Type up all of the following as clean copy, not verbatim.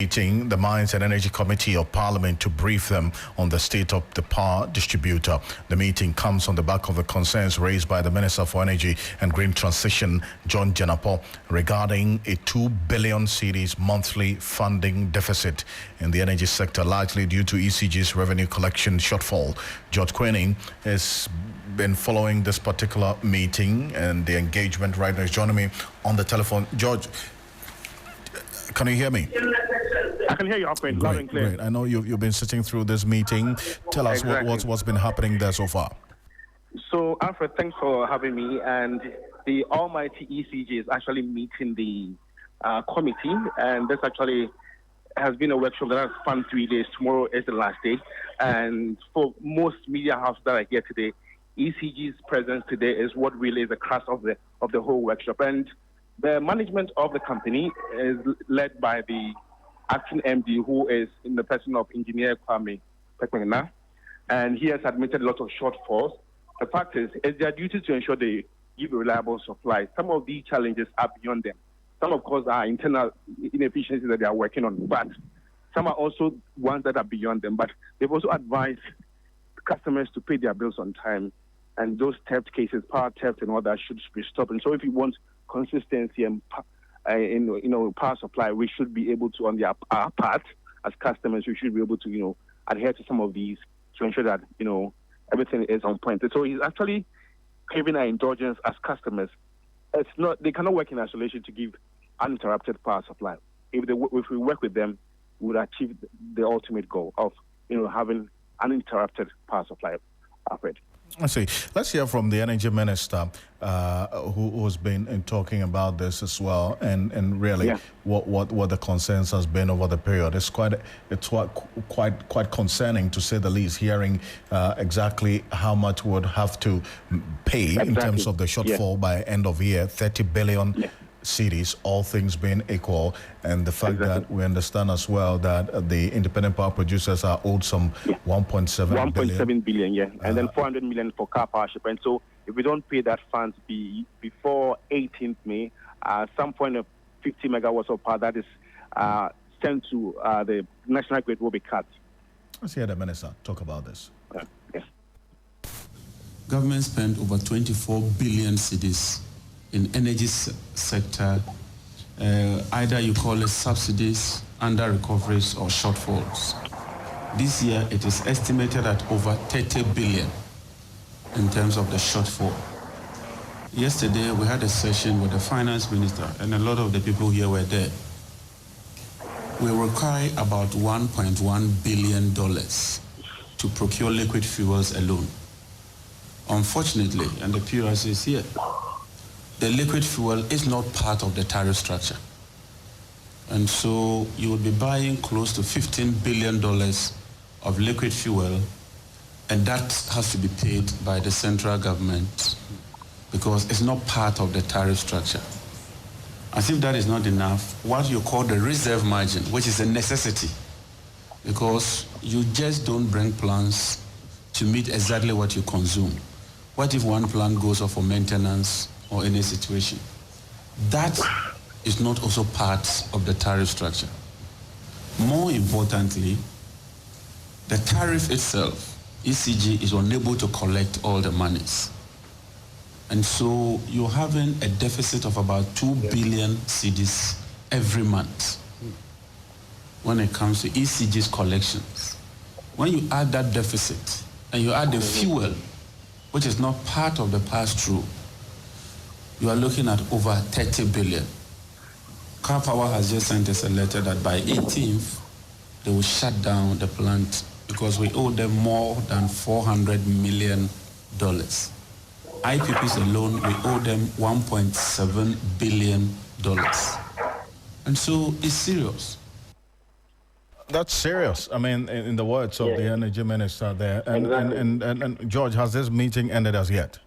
meeting the Mines and Energy Committee of Parliament to brief them on the state of the power distributor. The meeting comes on the back of the concerns raised by the Minister for Energy and Green Transition, John Jenapo, regarding a 2 billion cedis monthly funding deficit in the energy sector, largely due to ECG's revenue collection shortfall. George Quening has been following this particular meeting and the engagement right now. Is joining me on the telephone. George, can you hear me? I can hear you, Alfred, loud and clear. Great. I know you've been sitting through this meeting. Tell us what's been happening there so far. So, Alfred, thanks for having me. And the almighty ECG is actually meeting the committee, and this actually has been a workshop that has spanned 3 days. Tomorrow is the last day. And for most media houses that are here today, ECG's presence today is what really is the crux of the whole workshop. And the management of the company is led by the acting MD, who is in the person of Engineer Kwame Pekmena, and he has admitted a lot of shortfalls. The fact is, it's their duty to ensure they give a reliable supply. Some of these challenges are beyond them. Some, of course, are internal inefficiencies that they are working on, but some are also ones that are beyond them. But they've also advised customers to pay their bills on time, and those theft cases, power theft and all that, should be stopped. And so if you want consistency and power supply, we should be able to, on our part as customers, we should be able to adhere to some of these to ensure that everything is on point. And so he's actually craving our indulgence as customers. They cannot work in isolation to give uninterrupted power supply. If we work with them, we would achieve the ultimate goal of having uninterrupted power supply. Alfred. I see. Let's hear from the energy minister, who's been talking about this as well, and really what the concerns has been over the period. It's quite concerning, to say the least, hearing exactly how much would have to pay in terms of the shortfall by end of year, 30 billion. Cities, all things being equal, and the fact that we understand as well that the independent power producers are owed some 1.7 billion, and then 400 million for car power ship. And so if we don't pay that funds before 18th May, some point of 50 megawatts of power that is sent to the national grid will be cut. Let's hear the minister talk about this. Government spent over 24 billion cedis in energy sector, either you call it subsidies, under recoveries, or shortfalls. This year, it is estimated at over 30 billion in terms of the shortfall. Yesterday, we had a session with the finance minister, and a lot of the people here were there. We require about $1.1 billion to procure liquid fuels alone. Unfortunately, and the PRC is here, the liquid fuel is not part of the tariff structure. And so you will be buying close to $15 billion of liquid fuel, and that has to be paid by the central government because it's not part of the tariff structure. As if that is not enough, what you call the reserve margin, which is a necessity, because you just don't bring plants to meet exactly what you consume. What if one plant goes off for maintenance or any situation? That is not also part of the tariff structure. More importantly, the tariff itself, ECG is unable to collect all the monies. And so you're having a deficit of about 2 billion cedis every month when it comes to ECG's collections. When you add that deficit and you add the fuel, which is not part of the pass-through, you are looking at over 30 billion. Car Power has just sent us a letter that by 18th, they will shut down the plant because we owe them more than $400 million. IPPs alone, we owe them $1.7 billion. And so it's serious. That's serious. I mean, in the words of the energy minister there. And George, has this meeting ended as yet?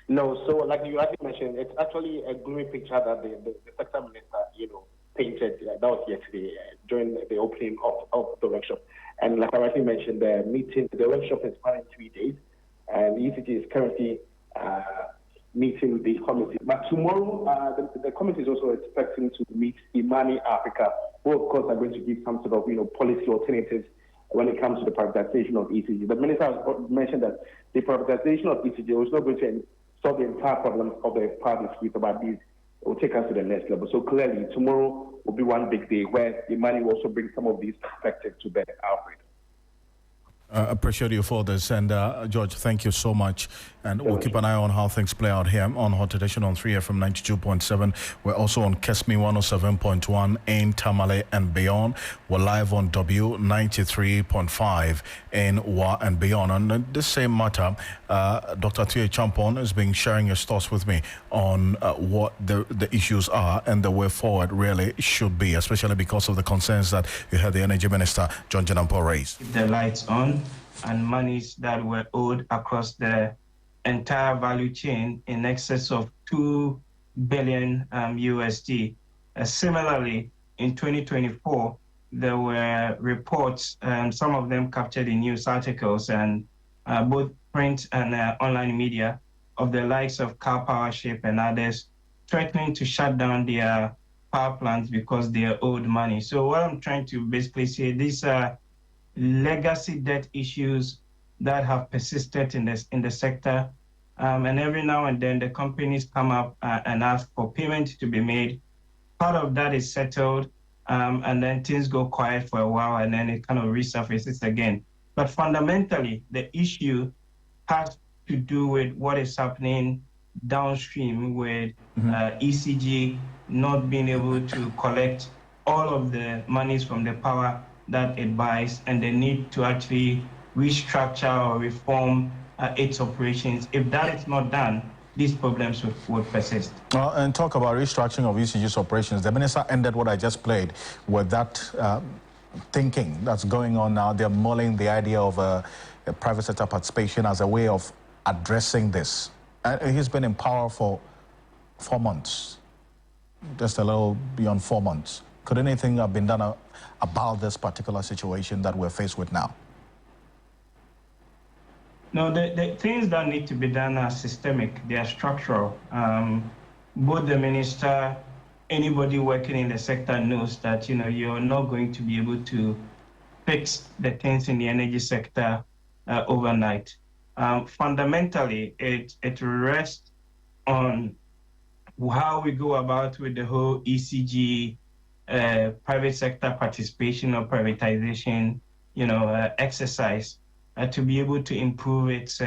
No, so like you already mentioned, it's actually a gloomy picture that the sector minister, painted. That was yesterday during the opening of the workshop. And like I already mentioned, the workshop is spanning 3 days, and the ECG is currently meeting the committee. But tomorrow, the committee is also expecting to meet Imani Africa, who of course are going to give some sort of policy alternatives when it comes to the privatization of ECG. The minister has mentioned that the privatization of ECG is not going to solve the entire problem of the power dispute about these. It will take us to the next level. So clearly, tomorrow will be one big day where Imani will also bring some of these perspectives to bear, Alfred. Appreciate you for this. And George, thank you so much. And we'll keep an eye on how things play out here on Hot Edition on 3FM 92.7. We're also on Kesmi 107.1 in Tamale and beyond. We're live on W 93.5 in Wa and beyond. On this same matter, Dr. Tia Champon has been sharing his thoughts with me on what the issues are and the way forward really should be, especially because of the concerns that you had the Energy Minister, John Janampo, raise. Keep the lights on and monies that were owed across the entire value chain in excess of $2 billion USD. Similarly, in 2024, there were reports, some of them captured in news articles and both print and online media, of the likes of Car Powership and others threatening to shut down their power plants because they are owed money. So what I'm trying to basically say, these are legacy debt issues that have persisted in the sector. And every now and then the companies come up and ask for payment to be made. Part of that is settled, and then things go quiet for a while and then it kind of resurfaces again. But fundamentally, the issue has to do with what is happening downstream with ECG not being able to collect all of the monies from the power that it buys, and the need to actually restructure or reform its operations. If that is not done, these problems would persist. And talk about restructuring of ECG's operations. The minister ended what I just played with that thinking that's going on now. They're mulling the idea of a private sector participation as a way of addressing this. He's been in power for 4 months, just a little beyond 4 months. Could anything have been done about this particular situation that we're faced with now? No, the things that need to be done are systemic, they are structural. Both the minister, anybody working in the sector knows that, you're not going to be able to fix the things in the energy sector overnight. Fundamentally, it rests on how we go about with the whole ECG private sector participation or privatization, exercise to be able to improve its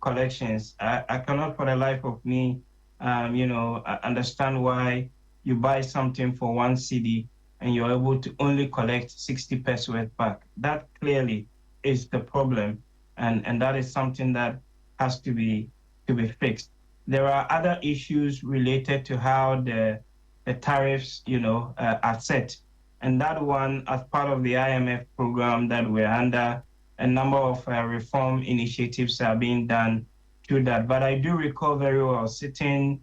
collections. I cannot for the life of me, understand why you buy something for 1 cedi and you're able to only collect 60 pesos worth back. That clearly is the problem, and that is something that has to be fixed. There are other issues related to how the tariffs, are set. And that one, as part of the IMF program that we're under, a number of reform initiatives are being done through that. But I do recall very well sitting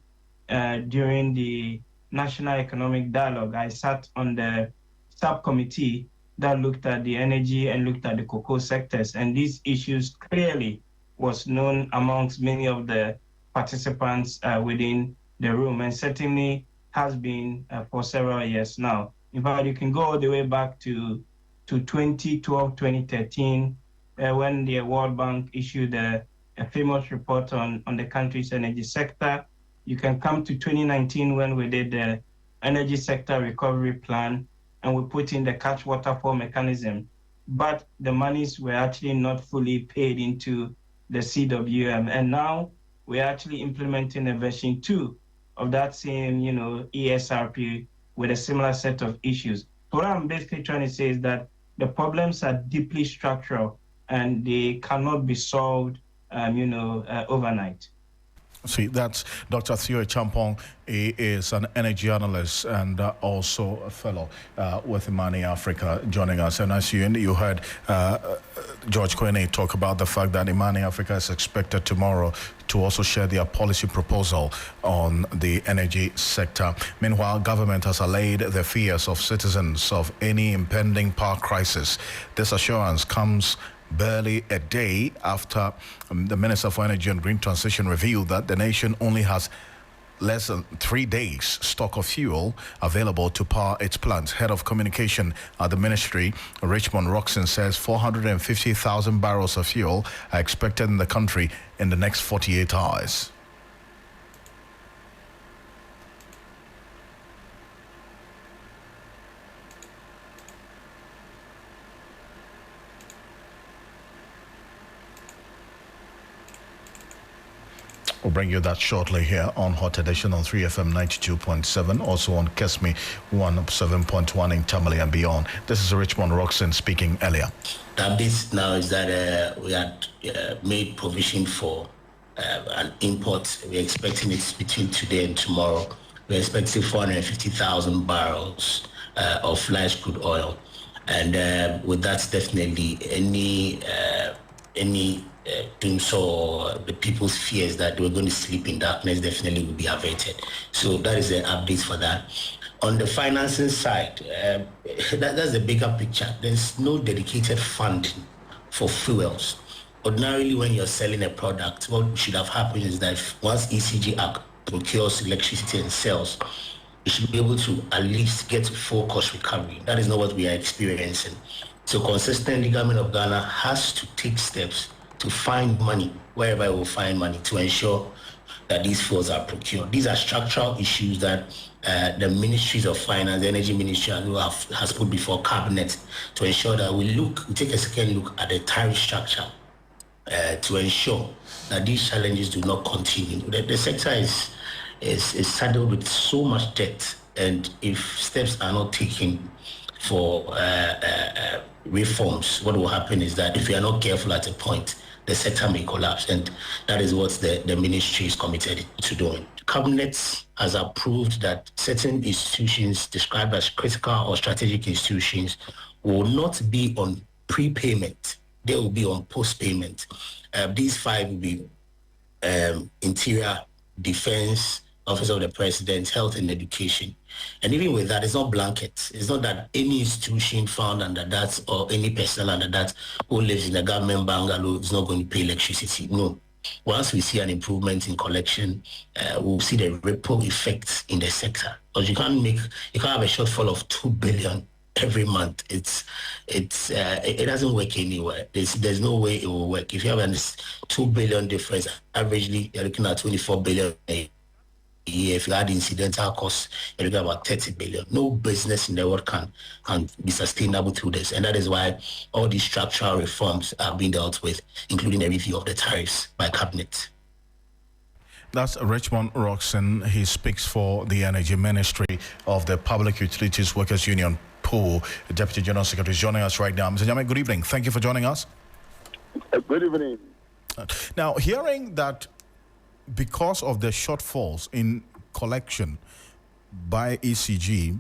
during the National Economic Dialogue. I sat on the subcommittee that looked at the energy and looked at the cocoa sectors. And these issues clearly was known amongst many of the participants within the room, and certainly has been for several years now. In fact, you can go all the way back to 2012, 2013, when the World Bank issued a famous report on the country's energy sector. You can come to 2019 when we did the energy sector recovery plan and we put in the catch waterfall mechanism. But the monies were actually not fully paid into the CWM. And now we're actually implementing a version 2 of that same, ESRP with a similar set of issues. So what I'm basically trying to say is that the problems are deeply structural and they cannot be solved, overnight. See, that's Dr. Theo Champong. He is an energy analyst and also a fellow with Imani Africa joining us. And as you heard George Kwene talk about the fact that Imani Africa is expected tomorrow to also share their policy proposal on the energy sector. Meanwhile, government has allayed the fears of citizens of any impending power crisis. This assurance comes barely a day after the Minister for Energy and Green Transition revealed that the nation only has less than 3 days stock of fuel available to power its plants. Head of communication at the ministry, Richmond Roxon, says 450,000 barrels of fuel are expected in the country in the next 48 hours. We'll bring you that shortly here on Hot Edition on 3FM 92.7, also on Kesme 107.1 in Tamale and beyond. This is Richmond Roxon speaking earlier. The update now is that we had made provision for an import. We're expecting it between today and tomorrow. We're expecting 450,000 barrels of light crude oil. And with that, definitely any or the people's fears that we're going to sleep in darkness definitely will be averted. So that is the update for that. On the financing side, that's the bigger picture. There's no dedicated funding for fuels. Ordinarily, when you're selling a product, what should have happened is that once ECG procures electricity and sells, you should be able to at least get full cost recovery. That is not what we are experiencing. So consistently, the government of Ghana has to take steps to find money, wherever it will find money, to ensure that these fuels are procured. These are structural issues that the Ministries of Finance, the Energy Ministry has put before Cabinet to ensure that we take a second look at the tariff structure to ensure that these challenges do not continue. The sector is saddled with so much debt, and if steps are not taken for reforms, what will happen is that if we are not careful at a point, the sector may collapse, and that is what the ministry is committed to doing. Cabinet has approved that certain institutions described as critical or strategic institutions will not be on prepayment. They will be on post-payment. These 5 will be Interior, Defense, Office of the President, Health and Education. And even with that, it's not blanket. It's not that any institution found under that or any person under that who lives in a government bungalow is not going to pay electricity. No. Once we see an improvement in collection, we'll see the ripple effects in the sector. Because you can't have a shortfall of 2 billion every month. It doesn't work anywhere. There's no way it will work. If you have a 2 billion difference, averagely you're looking at 24 billion a year. If you add incidental costs, you're looking at about 30 billion. No business in the world can be sustainable through this. And that is why all these structural reforms are being dealt with, including a review of the tariffs by Cabinet. That's Richmond Roxon. He speaks for the Energy Ministry of the Public Utilities Workers Union, POO. Deputy General Secretary is joining us right now. Mr. Jame, good evening. Thank you for joining us. Good evening. Now, hearing that because of the shortfalls in collection by ECG,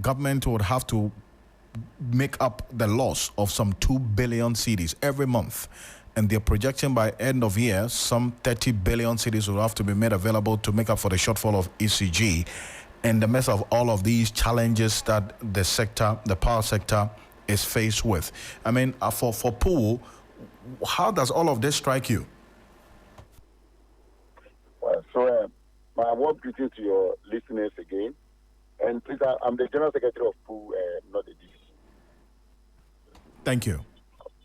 government would have to make up the loss of some 2 billion cedis every month. And they're projecting by end of year, some 30 billion cedis will have to be made available to make up for the shortfall of ECG. In the midst of all of these challenges that the sector, the power sector, is faced with. I mean, for POO, how does all of this strike you? Well, so my warm greetings to your listeners again. And please, I'm the General Secretary of POO, not the DC. Thank you.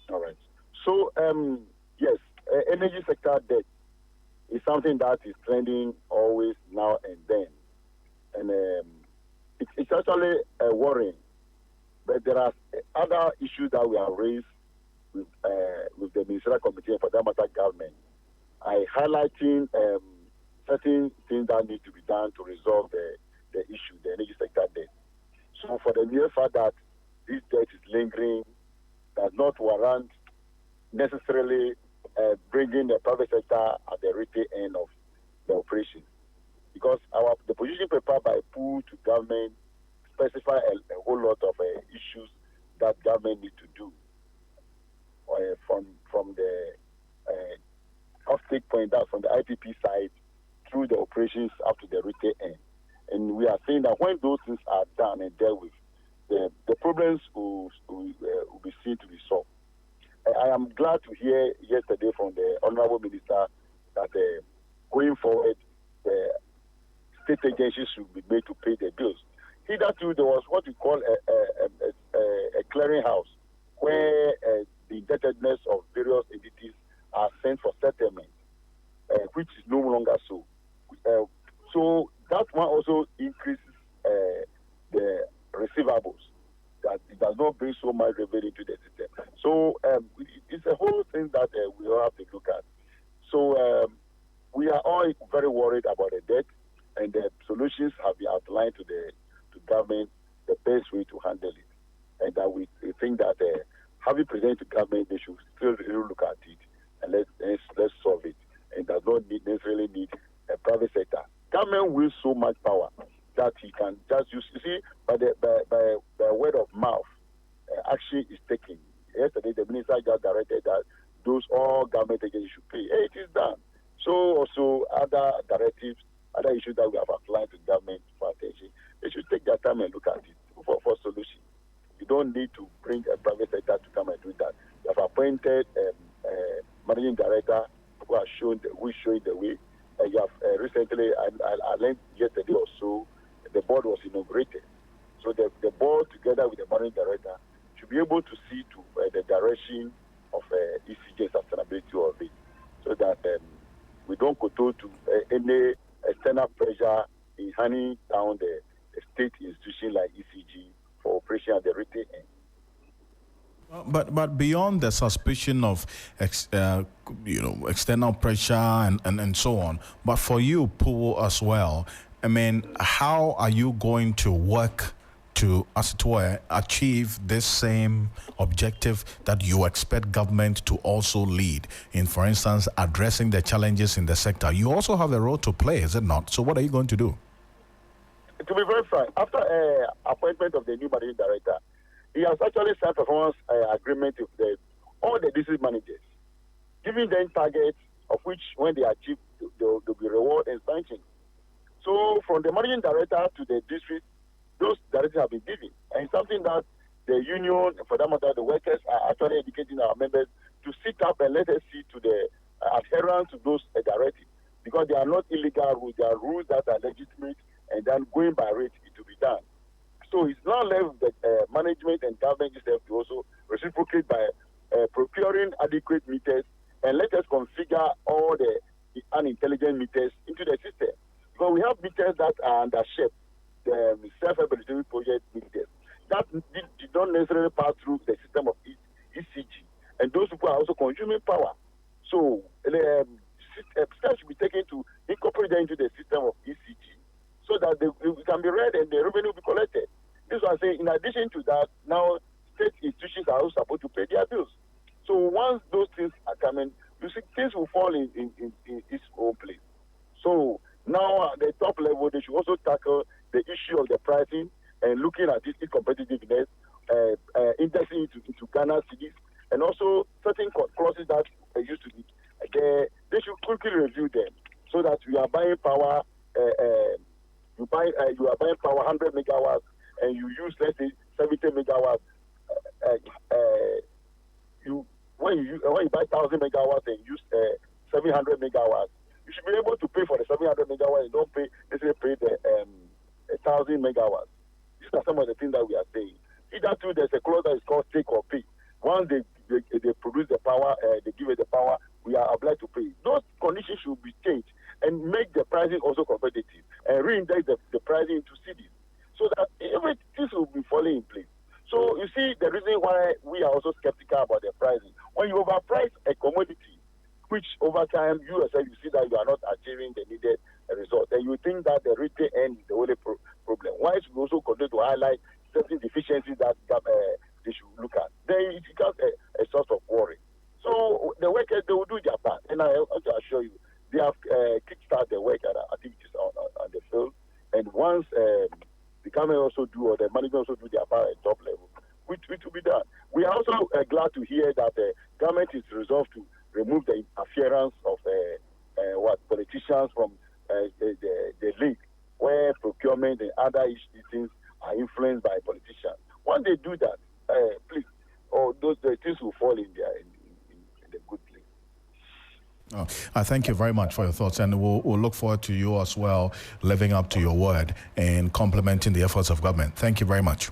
All right. So, yes, energy sector debt is something that is trending always now and then. And it's actually worrying. But there are other issues that we have raised with the Ministerial Committee and for that matter government. I highlighting certain things that need to be done to resolve the issue, the energy sector debt. So for the mere fact that this debt is lingering does not warrant necessarily bringing the private sector at the retail end of the operation. Because the position prepared by POO to government specify a whole lot of issues that government need to do from the off-take point out from the IPP side through the operations up to the retail end. And we are saying that when those things are done and dealt with, the problems will be seen to be solved. I am glad to hear yesterday from the Honorable Minister that going forward, the state agencies should be made to pay their bills. Hitherto, there was what we call a clearinghouse, where the indebtedness of various entities are sent for settlement, which is no longer so. So that one also increases the receivables. That it does not bring so much revenue into the system. So it's a whole thing that we all have to look at. So we are all very worried about the debt, and the solutions have been outlined to government, the best way to handle it. And that we think that having presented to government, they should still look at it and let's solve it. And does not necessarily need a private sector. Government will so much power that he can just use. You see, by word of mouth, action is taken. Yesterday, the minister just directed that all government agencies should pay. Hey, it is done. So also other directives, other issues that we have applied to government for attention, they should take their time and look at it for solution. You don't need to bring a private sector to come and do that. You have appointed a managing director who is showing the way. You have recently, I learned yesterday or so, the board was inaugurated. So the board, together with the managing director, should be able to see to the direction of ECG sustainability of it, so that we don't go to any external pressure in handing down the state institution like ECG for operation at the retail end. But beyond the suspicion of external pressure and so on, but for you, Paul, as well, I mean, how are you going to work to, as it were, achieve this same objective that you expect government to also lead in, for instance, addressing the challenges in the sector? You also have a role to play, is it not? So what are you going to do? To be very frank, after appointment of the new managing director, he has actually signed performance agreement with all the district managers, giving them targets of which, when they achieve, there will be reward and sanctions. So from the managing director to the district, those directives have been given. And it's something that the union, for that matter, the workers are actually educating our members to sit up and let us see to the adherence to those directives. Because they are not illegal rules, they are rules that are legitimate, and then going by rate, it will be done. So it's not left that management and government itself to also reciprocate by procuring adequate meters, and let us configure all the unintelligent meters into the system. Because we have meters that are under shape, the self-evaluation project meters, that did not necessarily pass through the system of ECG. And those people are also consuming power. So steps should be taken to incorporate them into the system of ECG, so that it can be read and the revenue will be collected. This is what I'm saying. In addition to that, now state institutions are also supposed to pay their bills. So once those things are coming, you see things will fall in its own place. So now at the top level, they should also tackle the issue of the pricing and looking at its competitiveness, indexing into Ghana cities, and also certain clauses that used to be there. They should quickly review them, so that we are buying power. You are buying power 100 megawatts, and you use, let's say, 70 megawatts. When you buy 1,000 megawatts and use 700 megawatts, you should be able to pay for the 700 megawatts. You don't pay the 1,000 megawatts. These are some of the things that we are saying. Either too, there's a clause that is called take or pay. Once they produce the power, they give it the power, we are obliged to pay. Those conditions should be changed and make the pricing also competitive, and reindex the pricing into cities, so that everything will be falling in place. So you see the reason why we are also skeptical about the pricing. When you overprice a commodity, which over time you yourself you see that you are not achieving the needed result, and you think that the retail end is the only problem. Why should we also continue to highlight certain deficiencies that they should look at? Then it becomes a source of worry. So the workers, they will do their part, and I want to assure you, they have kickstarted the work activities on the field. And once the government also do, or the management also do their part at top level, which will be done. We are also glad to hear that the government is resolved to remove the interference of politicians from the league, where procurement and other things are influenced by politicians. Once they do that, please, those things will fall in Oh, I thank you very much for your thoughts, and we'll look forward to you as well living up to your word and complementing the efforts of government. Thank you very much.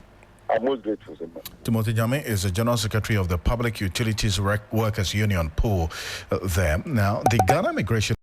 I'm most grateful, sir. Timothy Jame is the General Secretary of the Public Utilities Workers Union pool there. Now, the Ghana Immigration